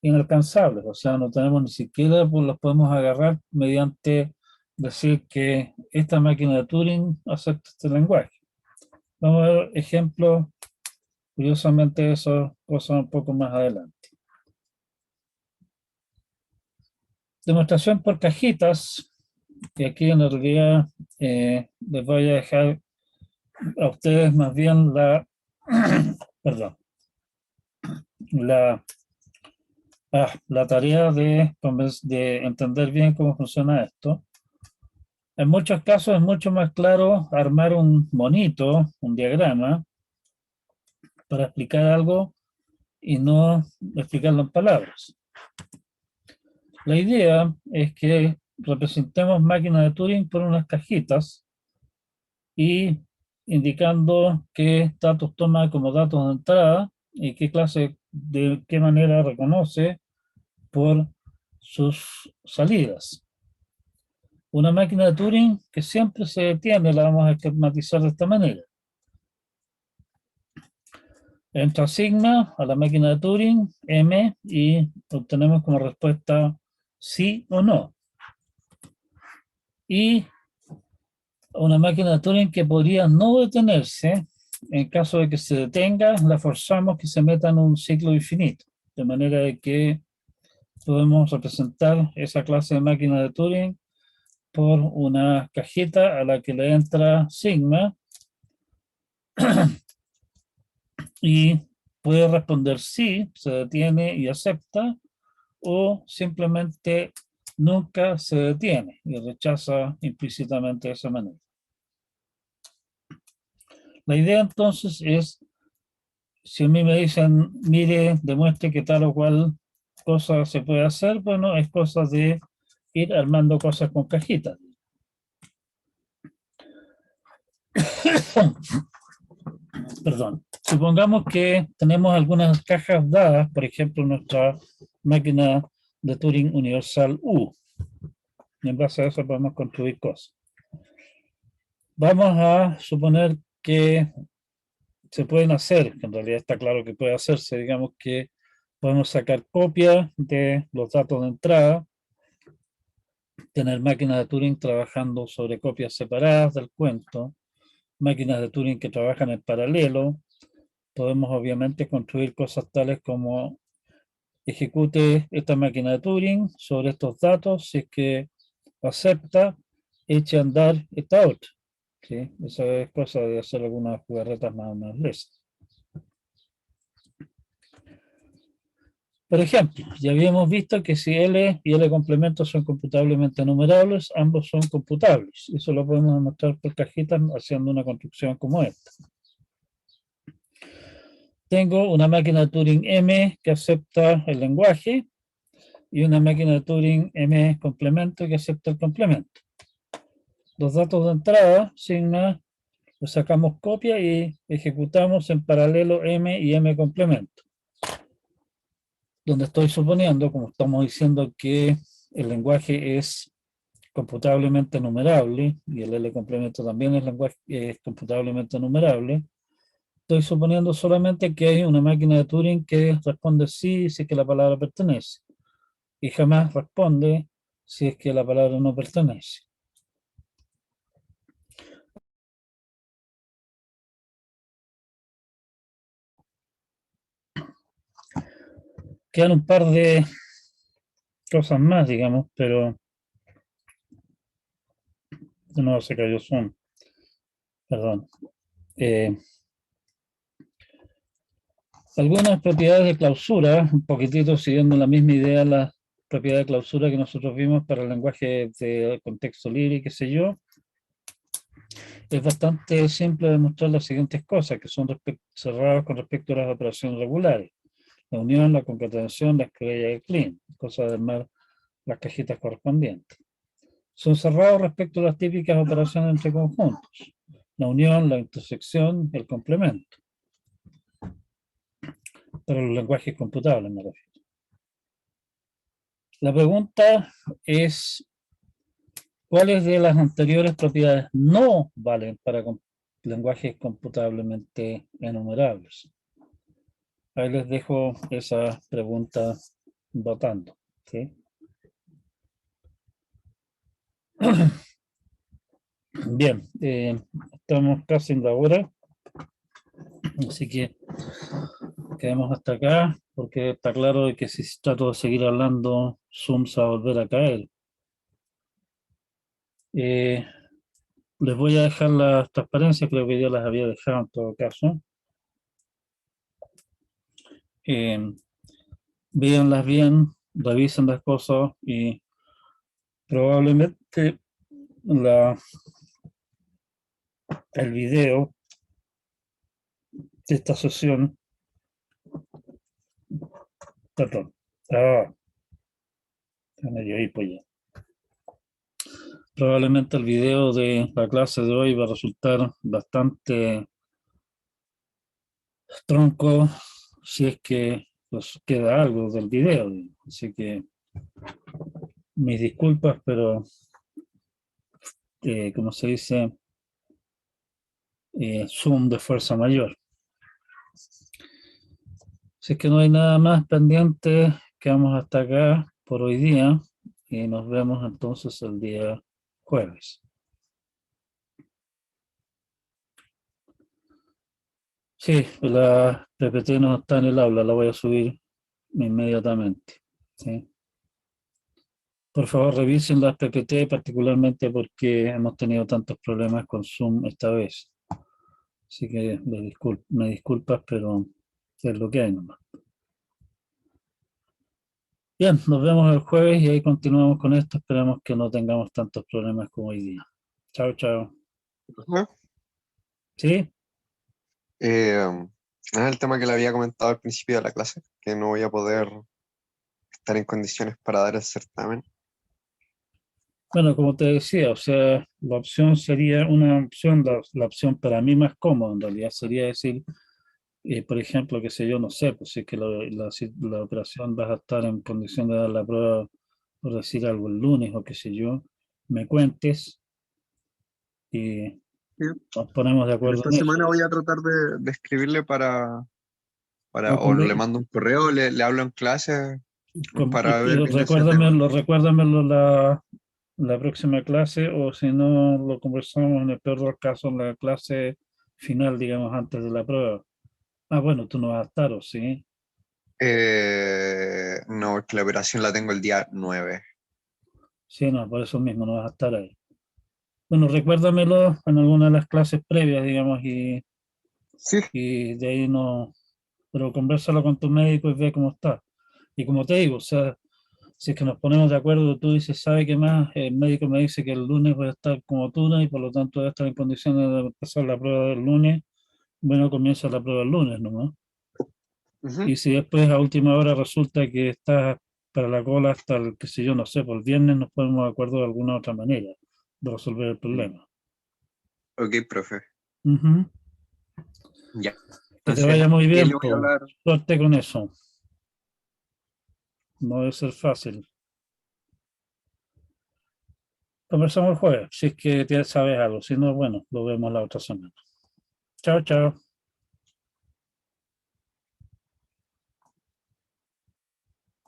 inalcanzables, o sea, no tenemos ni siquiera, pues los podemos agarrar mediante decir que esta máquina de Turing acepta este lenguaje. Vamos a ver ejemplos, curiosamente, de esas cosas un poco más adelante. Demostración por cajitas, y aquí en realidad les voy a dejar a ustedes más bien perdón, la tarea de entender bien cómo funciona esto. En muchos casos es mucho más claro armar un monito, un diagrama, para explicar algo y no explicarlo en palabras. La idea es que representemos máquinas de Turing por unas cajitas y indicando qué datos toma como datos de entrada y qué clase, de qué manera reconoce por sus salidas. Una máquina de Turing que siempre se detiene, la vamos a esquematizar de esta manera. Entra sigma a la máquina de Turing, M, y obtenemos como respuesta sí o no. Y una máquina de Turing que podría no detenerse, en caso de que se detenga, la forzamos que se meta en un ciclo infinito, de manera de que podemos representar esa clase de máquina de Turing por una cajita a la que le entra sigma y puede responder sí, se detiene y acepta, o simplemente nunca se detiene y rechaza implícitamente de esa manera. La idea entonces es, si a mí me dicen, mire, demuestre que tal o cual cosa se puede hacer, bueno, es cosa de ir armando cosas con cajitas. Perdón. Supongamos que tenemos algunas cajas dadas, por ejemplo, nuestra máquina de Turing universal U. Y en base a eso podemos construir cosas. Vamos a suponer que se pueden hacer, que en realidad está claro que puede hacerse, digamos que podemos sacar copias de los datos de entrada, tener máquinas de Turing trabajando sobre copias separadas del cuento, máquinas de Turing que trabajan en paralelo. Podemos obviamente construir cosas tales como ejecute esta máquina de Turing sobre estos datos, si es que acepta, eche a andar esta otra. ¿Sí? Esa es cosa de hacer algunas jugarretas más o menos lesas. Por ejemplo, ya habíamos visto que si L y L complementos son computablemente enumerables, ambos son computables. Eso lo podemos demostrar por cajitas haciendo una construcción como esta. Tengo una máquina de Turing M que acepta el lenguaje y una máquina de Turing M complemento que acepta el complemento. Los datos de entrada, sigma, los sacamos copia y ejecutamos en paralelo M y M complemento. Donde estoy suponiendo, como estamos diciendo que el lenguaje es computablemente numerable y el L complemento también es computablemente numerable, estoy suponiendo solamente que hay una máquina de Turing que responde sí si es que la palabra pertenece y jamás responde si es que la palabra no pertenece. Quedan un par de cosas más, digamos, pero de nuevo se cayó Zoom. Perdón. Algunas propiedades de clausura, un poquitito siguiendo la misma idea, la propiedad de clausura que nosotros vimos para el lenguaje de contexto libre y qué sé yo. Es bastante simple demostrar las siguientes cosas, que son cerrados con respecto a las operaciones regulares. La unión, la concatenación, la escalera y el clean, cosa de armar las cajitas correspondientes. Son cerrados respecto a las típicas operaciones entre conjuntos. La unión, la intersección, el complemento. Para los lenguajes computables, me refiero. La pregunta es, ¿cuáles de las anteriores propiedades no valen para lenguajes computablemente enumerables? Ahí les dejo esa pregunta votando. ¿Sí? Bien, estamos casi en la hora, así que quedemos hasta acá, porque está claro que si trato de seguir hablando, Zoom se va a volver a caer. Les voy a dejar las transparencias, creo que ya las había dejado en todo caso. Véanlas bien, revisen las cosas y probablemente el video de esta sesión, perdón, medio ahí pues ya. Probablemente el video de la clase de hoy va a resultar bastante tronco si es que nos queda algo del video. Así que mis disculpas, pero como se dice, Zoom de fuerza mayor. Si es que no hay nada más pendiente, quedamos hasta acá por hoy día y nos vemos entonces el día jueves. Sí, la PPT no está en el aula, la voy a subir inmediatamente. ¿Sí? Por favor, revisen las PPT, particularmente porque hemos tenido tantos problemas con Zoom esta vez. Así que me disculpas, pero es lo que hay nomás. Bien, nos vemos el jueves y ahí continuamos con esto. Esperamos que no tengamos tantos problemas como hoy día. Chao, chao. Ajá. ¿Sí? El tema que le había comentado al principio de la clase, que no voy a poder estar en condiciones para dar el certamen. Bueno, como te decía, o sea, la opción sería una opción, la opción para mí más cómoda en realidad sería decir, por ejemplo, qué sé yo, no sé, pues si es que la operación vas a estar en condición de dar la prueba, por decir algo, el lunes o qué sé yo, me cuentes y Sí. nos ponemos de En acuerdo esta en eso. semana voy a tratar de escribirle O o le mando un correo, le hablo en clase para ver bien ese tema. recuérdamelo la próxima clase, o si no, lo conversamos en el peor de los casos en la clase final, digamos, antes de la prueba. Ah, bueno, tú no vas a estar, ¿o sí? No, que la operación la tengo el día 9. Sí, no, por eso mismo no vas a estar ahí. Bueno, recuérdamelo en alguna de las clases previas, digamos, Sí, y de ahí no, pero conversalo con tu médico y ve cómo está. Y como te digo, o sea, si es que nos ponemos de acuerdo, tú dices, ¿sabe qué más? El médico me dice que el lunes voy a estar como tú, ¿no? Y por lo tanto voy a estar en condiciones de empezar la prueba del lunes. Bueno, comienza la prueba el lunes, ¿no? ujú, Y si después a última hora resulta que estás para la cola hasta el, qué sé yo, no sé, por el viernes, nos ponemos de acuerdo de alguna otra manera de resolver el problema. ok, profe. Ujú. Ya. Que te Entonces, vaya muy ahí bien, le voy a po. hablar. Suerte con eso. No debe ser fácil. Conversamos el jueves, si es que sabes algo. Si no, bueno, lo vemos la otra semana. Chao, chao.